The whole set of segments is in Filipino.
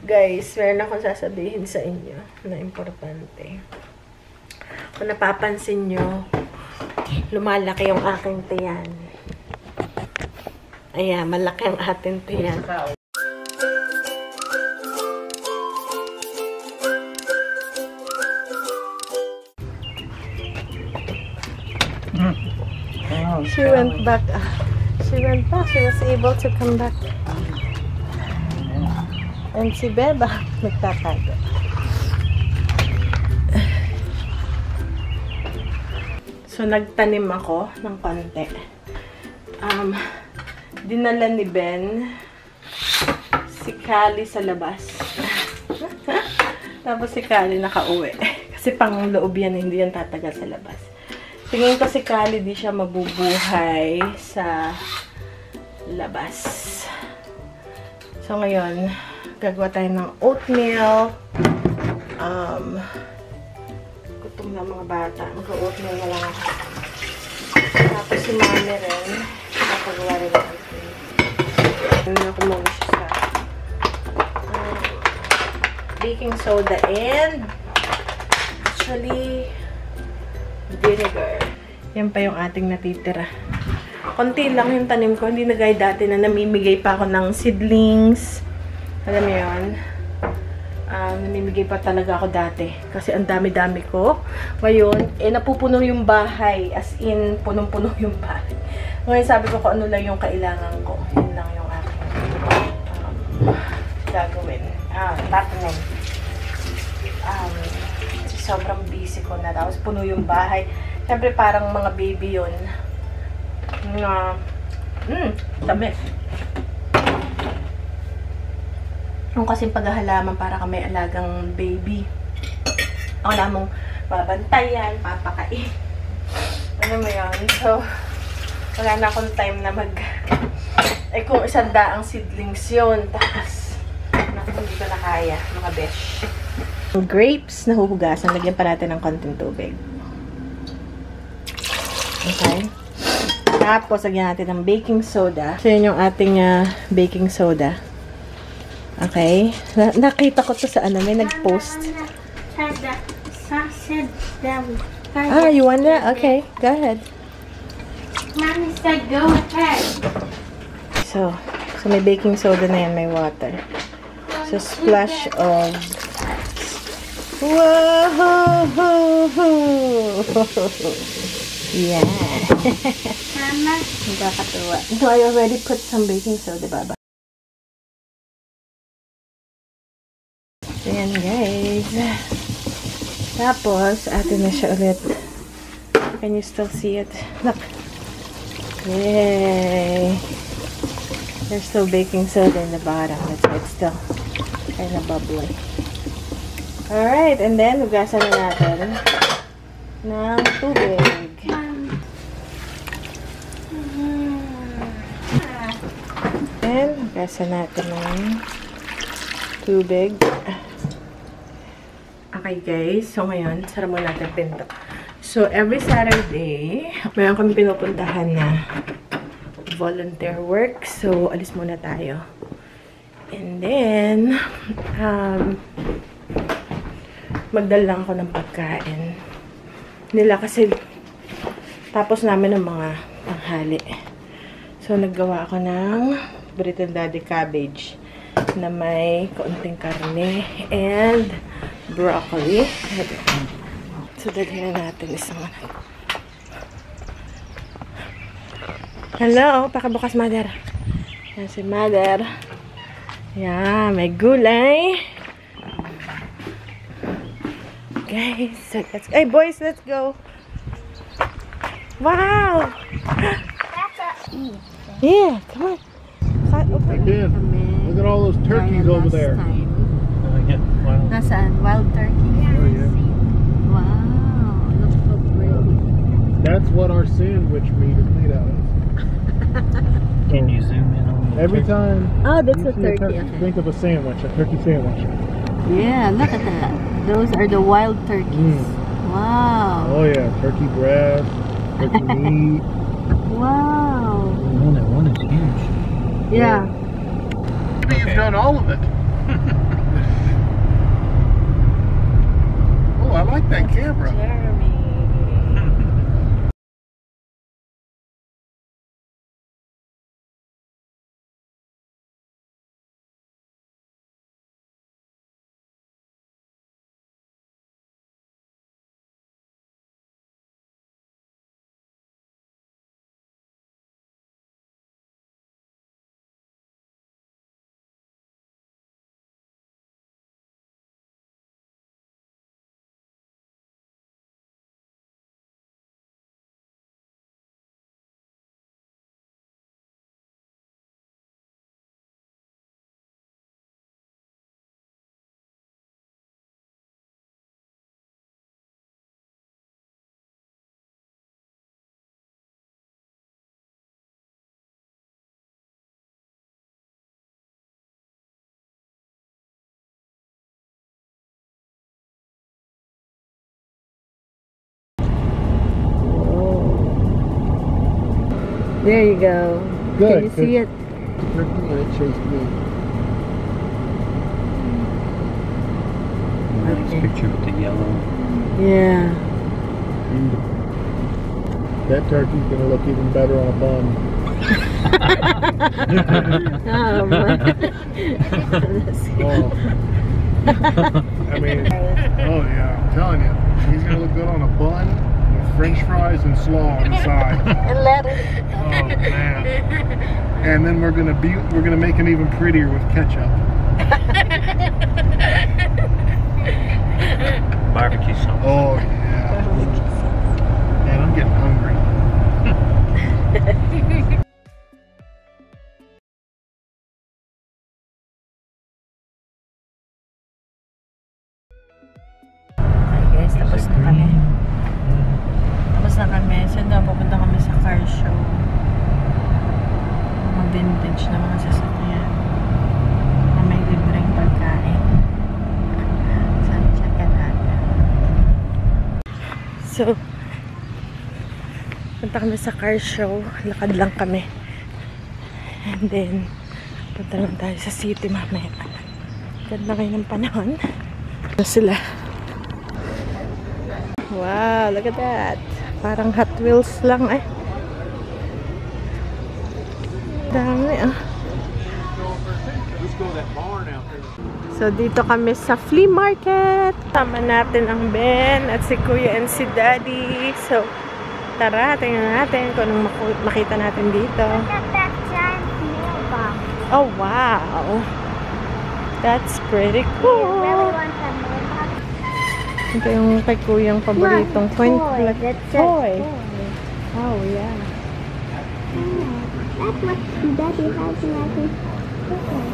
Guys, meron akong sasabihin sa inyo na importante. Kung napapansin nyo, lumalaki yung aking tiyan. Ayan, malaki ang ating tiyan. She went back. She was able to come back. And si Beba, nagtatago. So, nagtanim ako ng konti. Dinala ni Ben si Kali sa labas. Tapos si Kali nakauwi. Kasi pang loob yan, hindi yan tatagal sa labas. Tingin ko si Kali di siya mabubuhay sa labas. So, ngayon, gagawa tayo ng oatmeal. Gutom na mga bata. Mag-oatmeal na lang ako. Tapos si mami rin. Nakagawa rin ng oatmeal. Ano ako muna siya sa baking soda and actually vinegar. Yan pa yung ating natitira. Konti lang yung tanim ko. Hindi na gaya dati na namimigay pa ako ng seedlings. Alam mo yun? Namimigay pa talaga ako dati. Kasi ang dami-dami ko. Ngayon, napupuno yung bahay. As in, punong-puno yung bahay. Ngayon, sabi ko kung ano lang yung kailangan ko. Yun lang yung aking gagawin. Tatanim. Sobrang busy ko na. Tapos, puno yung bahay. Siyempre, parang mga baby yun. Dami. Yung kasing paghahalaman para kami alagang baby. Ang wala mong babantayan, papakain. Ano mo yun? So, wala na akong time na kung 100 seedlings yun. Tapos, hindi ko na kaya, mga besh. Grapes, nahuhugasan. Lagyan pa natin ng konting tubig. Okay. Tapos, lagyan natin ng baking soda. So, yun yung ating baking soda. Okay. Nakita ko to sa may nag-post. You want that? Okay. Go ahead. Mommy said go ahead. So may baking soda na yan. May water. So, splash of... Whoa! Yeah. Mama. Nakakatuwa. No, I already put some baking soda, Baba. Ayan, guys. Tapos, atin na siya ulit. Can you still see it? Look. Yay! There's still baking soda in the bottom. That's why it's still kind of bubbly. Alright, and then, hugasan na natin ng tubig. And, hugasan natin ng tubig. Okay, guys. So, ngayon, sara muna natin pinto. So, every Saturday, mayroon kami pinupuntahan na volunteer work. So, alis muna tayo. And then, magdala lang ako ng pagkain nila kasi tapos namin ng mga tanghali. So, naggawa ako ng Britain Daddy cabbage na may kaunting karne and broccoli. So, dalhin na natin isang hello, pakabukas, mother. Yan si mother. Yan, may gulay. Guys, so hey boys, let's go. Wow! Yeah, come on. Again, look at all those turkeys over there. Nasaan? Wild turkey? Oh, yeah. Wow, look so pretty. That's what our sandwich meat is made out of. Can you zoom in on the Every time Oh, that's you a see turkey. Okay. think of a sandwich, a turkey sandwich. Yeah, look at that. Those are the wild turkeys. Wow. Oh yeah, turkey breast, turkey meat. Wow. That one is huge. Yeah. You've done all of it. There you go. Good. Can you see it? Turkey and it chased me. Nice picture with the yellow. Yeah. That turkey's gonna look even better on a bun. Oh, man. Oh. I mean, oh yeah, I'm telling you, he's gonna look good on a bun with French fries and slaw on the side. And lettuce. Oh man! And then we're gonna make him even prettier with ketchup. Barbecue sauce. Oh yeah. Man, I'm getting hungry. Okay guys, tapos na kami. Tapos na kami. So na pupunta kami sa car show. Mga vintage na mga sasakyan. Na may libreng pagkain. Sana check natin. So, punta kami sa car show. Lakad lang kami. And then, punta naman tayo sa city mamaya. Ganda kayo ng panahon. Ito sila. Wow, look at that. Parang Hot Wheels lang eh. Dami ah. So dito kami sa flea market. Tama natin ang Ben at si Kuya and si Daddy. So tara, tingnan natin kung anong makita natin dito. Look at that giant mailbox. Oh wow. That's pretty You cool. really want the mailbox? Ito yung kay Kuyang paboritong coin collect That's a toy. toy. Oh yeah. That's what Daddy has in his toy.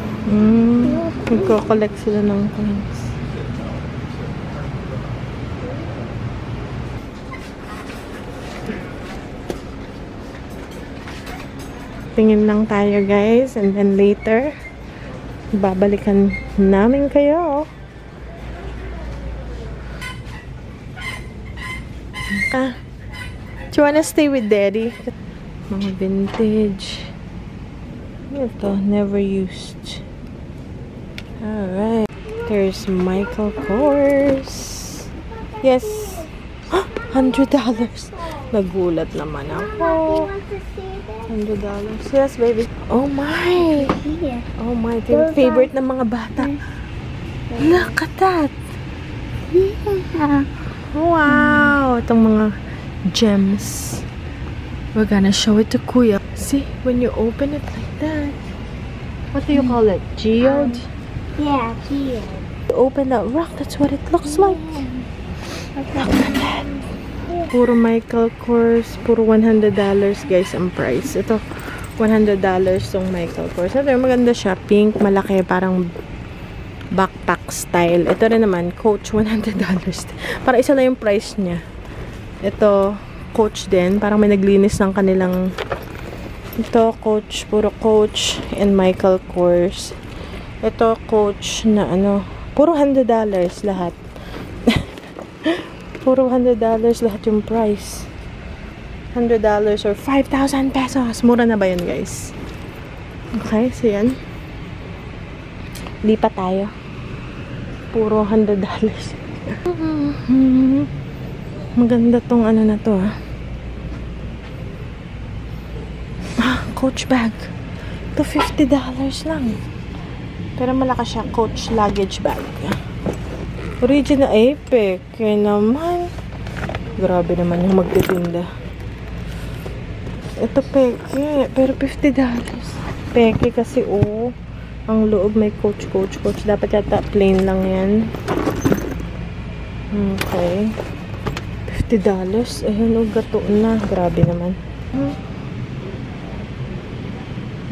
Nagko-collect sila ng coins. Tingin lang tayo guys, and then later babalikan namin kayo. Do you wanna stay with Daddy? Mga vintage. Ito, never used. Alright. There's Michael Kors. Yes. $100. Nagulat naman ako. Want to see this? $100. Yes, baby. Oh my. Here. Oh my. Ito yung favorite ng mga bata. Look at that. Yeah. Wow. Itong mga gems. We're gonna show it to Kuya. See, when you open it like that. What do you call it? Geode? Yeah, here. You open that rock, that's what it looks like. Look at that. Puro Michael Kors, puro $100 guys ang price. Ito, $100 tong Michael Kors. Ito, maganda siya. Pink, malaki, parang backpack style. Ito rin naman, Coach, $100. Para isa lang yung price niya. Ito, Coach din. Parang may naglinis ng kanilang... Ito, Coach, puro Coach and Michael Kors. Ito, Coach na ano, puro $100 lahat. Puro $100 lahat yung price. $100 or 5,000 pesos. Mura na ba yun, guys? Okay, so yan. Lipat tayo. Puro $100. Maganda tong ano na to, ah. Coach bag. Ito, $50 lang. Pero malakas siya. Coach luggage bag. Original Epic. Kaya naman. Grabe naman yung magtitinda. Ito peke. Pero $50. Peke kasi oh. Ang loob may coach. Dapat yata plain lang yan. Okay. $50. Ayun oh, gato na. Grabe naman.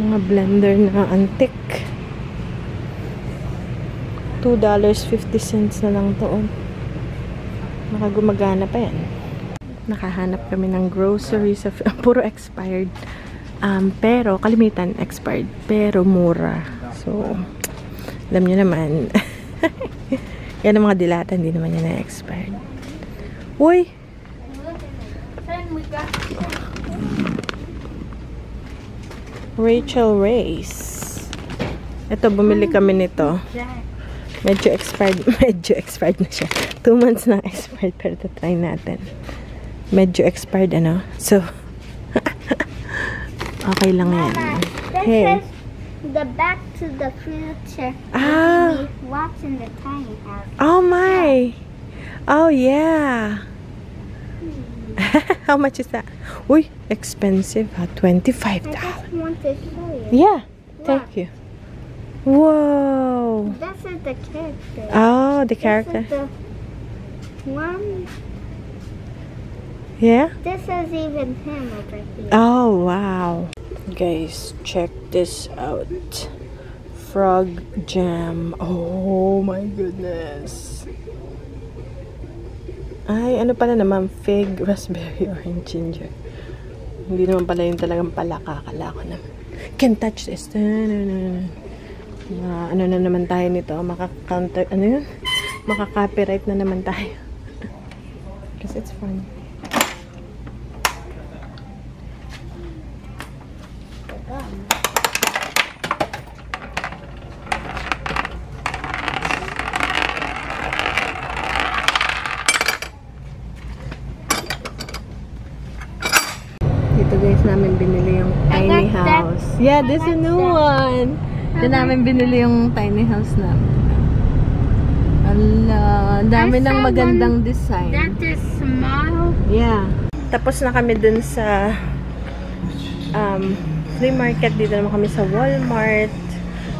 Mga blender na antique. $2.50 na lang to. Nakagumagana pa yan. Nakahanap kami ng groceries. Puro expired. Pero, kalimitan expired. Pero, mura. So, alam nyo naman. Yan ang mga dilata. Hindi naman yan na-expired. Uy! Rachel Race. Ito, bumili kami nito. Medyo expired na siya. 2 months na expired, pero try natin. Medyo expired, ano? So, okay lang yan. Hey. The Back to the Future. Ah. Watching the tiny house. Oh my. Oh yeah. How much is that? Uy, expensive, ha? $25. I just want to show you. Yeah, thank you. Whoa. This is the character. Oh, the character. This is the one. Yeah? This is even him over here. Oh, wow. Guys, check this out. Frog jam. Oh my goodness. Ay, ano pala naman? Fig, raspberry, orange, ginger. Hindi naman pala yung talagang palaka. Akala ko na. Can't touch this. Ano na naman tayo nito? Maka-counter, ano yun? Maka-copyright na naman tayo. Because it's fun. Dito guys, namin binili yung tiny house. Yeah, this is a new one. Dito namin binili yung tiny house namin. Ala, dami ng magandang design. That is small. Yeah. Tapos na kami dun sa flea market. Dito naman kami sa Walmart.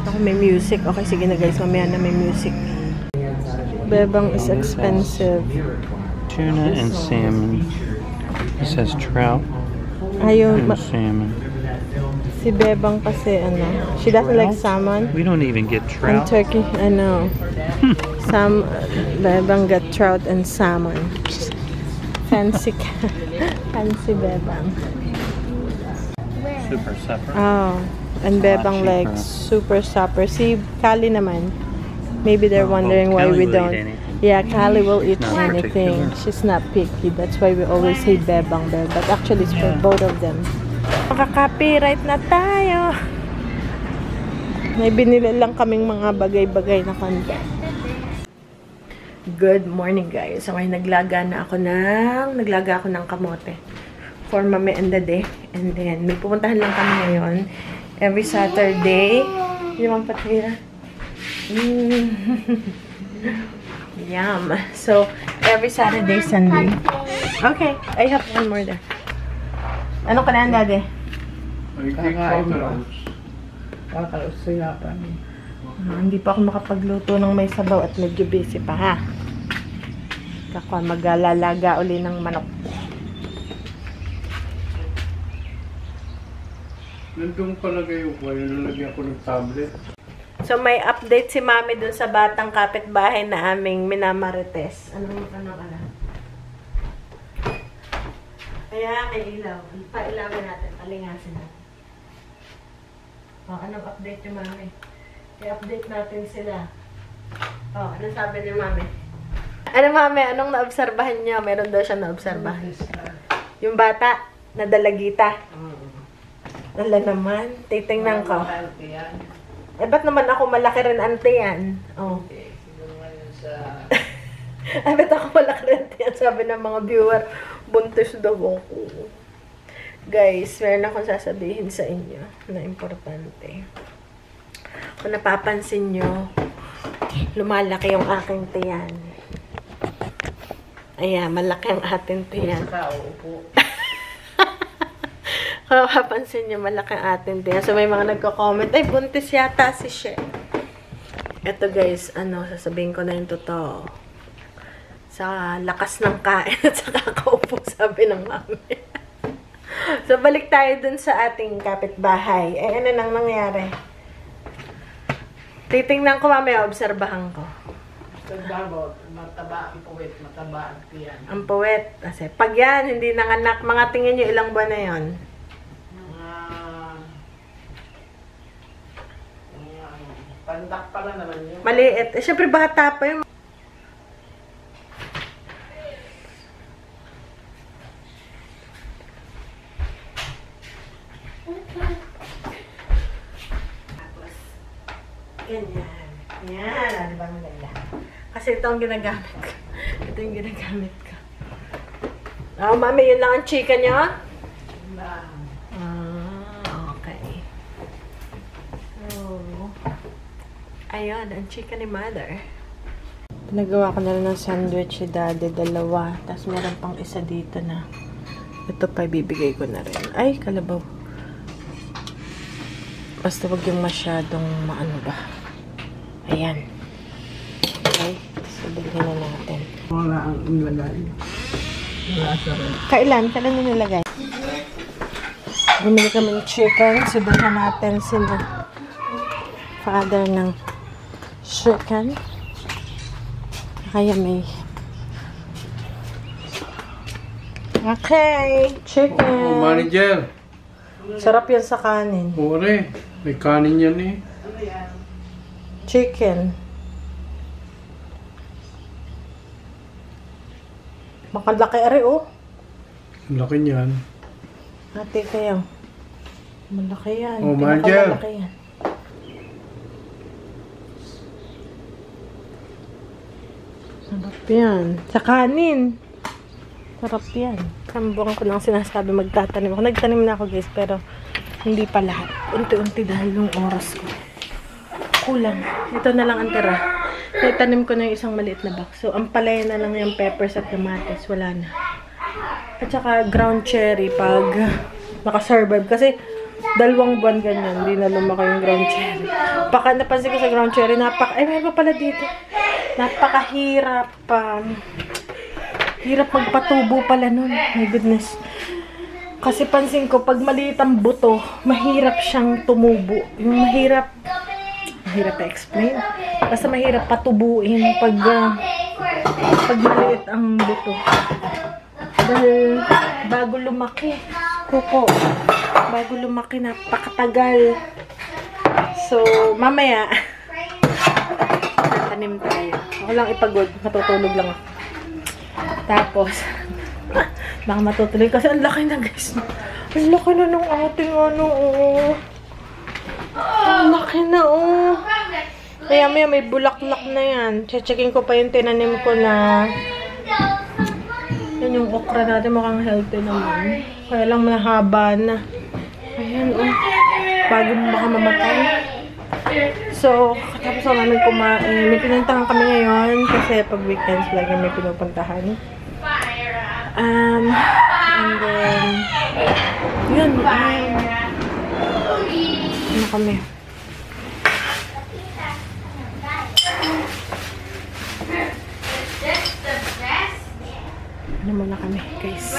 Ako may music. Okay, sige na guys. Mamaya na may music. Bebang is expensive. Tuna and salmon. It says trout Ayun. and salmon. Si Bebang kasi, ano, she doesn't like salmon. We don't even get And trout. turkey, ano. Bebang got trout and salmon. Fancy Bebang. Super supper. Oh, and Bebang cheaper. likes super supper. Si Kali naman, maybe they're wondering why Callie we will eat don't. anything. Yeah, Kali will eat not anything. particular. She's not picky. That's why we always say Bebang. But actually, it's for both of them. Makaka-copyright na tayo. May binili lang kaming mga bagay-bagay na konti. Good morning guys. So ngayon naglaga ako ng kamote for Mami and the day. And then may pupuntahan lang kami ngayon every Saturday. Yung patira. Yum. So every Saturday, Sunday. Okay, I have one more there. Ano ka na, Daddy? Hindi pa ako makapagluto ng may sabaw at medyo busy pa, ha? Maglalaga uli ng manok. Nandun palagay yung nalagyan ko ng tablet. So, may update si Mami dun sa batang kapitbahay na aming minamarites. Ano ka na? Kaya may ilaw. Pailawin natin. Palingasin natin. Anong update yung Mami? I-update natin sila. Anong sabi ni Mami? Ano Mami? Anong naobserbahan niyo? Meron daw siya naobserbahan. Yung bata na dalagita. Wala naman. Titingnan ko. Eh, ba't naman ako malaki rin ante yan? Ay, ba't ako malaki rin ante yan? Sabi ng mga viewer, buntis daw ako. Guys, meron akong sasabihin sa inyo na importante. Kung napapansin nyo, lumalaki yung aking tiyan. Ayan, malaki ang ating tiyan. Kung napapansin nyo, malaki ang ating tiyan. So, may mga nagko-comment, ay, buntis yata si She. Ito guys, sasabihin ko na yung totoo. Sa lakas ng kain at sa kakaupo, sabi ng Mami. So, balik tayo dun sa ating kapitbahay. Eh, ano nang nangyari? Titingnan ko mamaya, obserbahan ko. Mataba ang puwet, mataba ang tiyan. Ang puwet. Kasi, pag yan, hindi nanganak, mga tingin nyo, ilang buwan na yon? Pandak pala naman yun. Maliit. Eh, syempre, bata pa yun. Kasi ito ang ginagamit ko. Ito yung ginagamit ko. Oh, mami, yun lang ang chika niya? Okay. So, ayun, ang chika ni mother. Nagawa ko na lang ng sandwich si daddy, dalawa. Tapos meron pang isa dito na. Ito pa, ibibigay ko na rin. Ay, kalabaw. Basta wag yung masyadong maano ba. Ayan. Okay. So, bilhin na natin. Wala ang nilagay. Wala sa rin. Kailan? Kailan nyo nilagay? Bumili kami ng chicken. Sibahan natin sila. Father ng chicken. Kaya may... Okay. Chicken. Oh, manager. Sarap yan sa kanin. Ore, may kanin yan eh. Chicken. Makalaki ari oh. Ang laki niyan. Ate kayo. Malaki yan. Oh, manager. Malaki yan. Sarap yan. Sa kanin. Sarap yan. Kambukan ko lang sinasabi magtatanim ako. Nagtanim na ako guys, pero hindi pa lahat. Unti-unti dahil yung oras ko. Kulang. Ito na lang ang tira. Naitanim ko na yung isang maliit na box. So, ang palaya na lang yung peppers at tomates. Wala na. At saka ground cherry pag nakasurvive. Kasi 2 buwan ganyan. Hindi na lumaki yung ground cherry. Baka napansin ko sa ground cherry, ay, meron pa pala dito. Napakahirap. Hirap magpatubo pala nun. My goodness. Kasi pansin ko, pag maliit ang buto, mahirap siyang tumubo. Yung mahirap i-explain. Basta mahirap patubuin pag maliit ang buto. Dahil bago lumaki, bago lumaki, napakatagal. So, mamaya, tanim tayo. Ako lang ipagod, matutulog lang ako. Tapos, baka matutuloy kasi ang laki na guys. Ang laki na nung ating ano, oh. Ang laki na, oh. Kaya may bulaklak na yan. Checkin ko pa yung tinanim ko na yan yung okra natin, mukhang healthy naman. Kaya lang mahaba na. Ayan, oh. Bago baka mamatay. So, katapos ako namin kumain. May pinuntahan kami ngayon kasi pag weekends lagi may pinupuntahan. And then, yun. Ano kami? Ano muna kami, guys?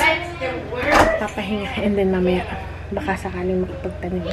Papahinga. And then mamaya, baka sakaling makapagtanim.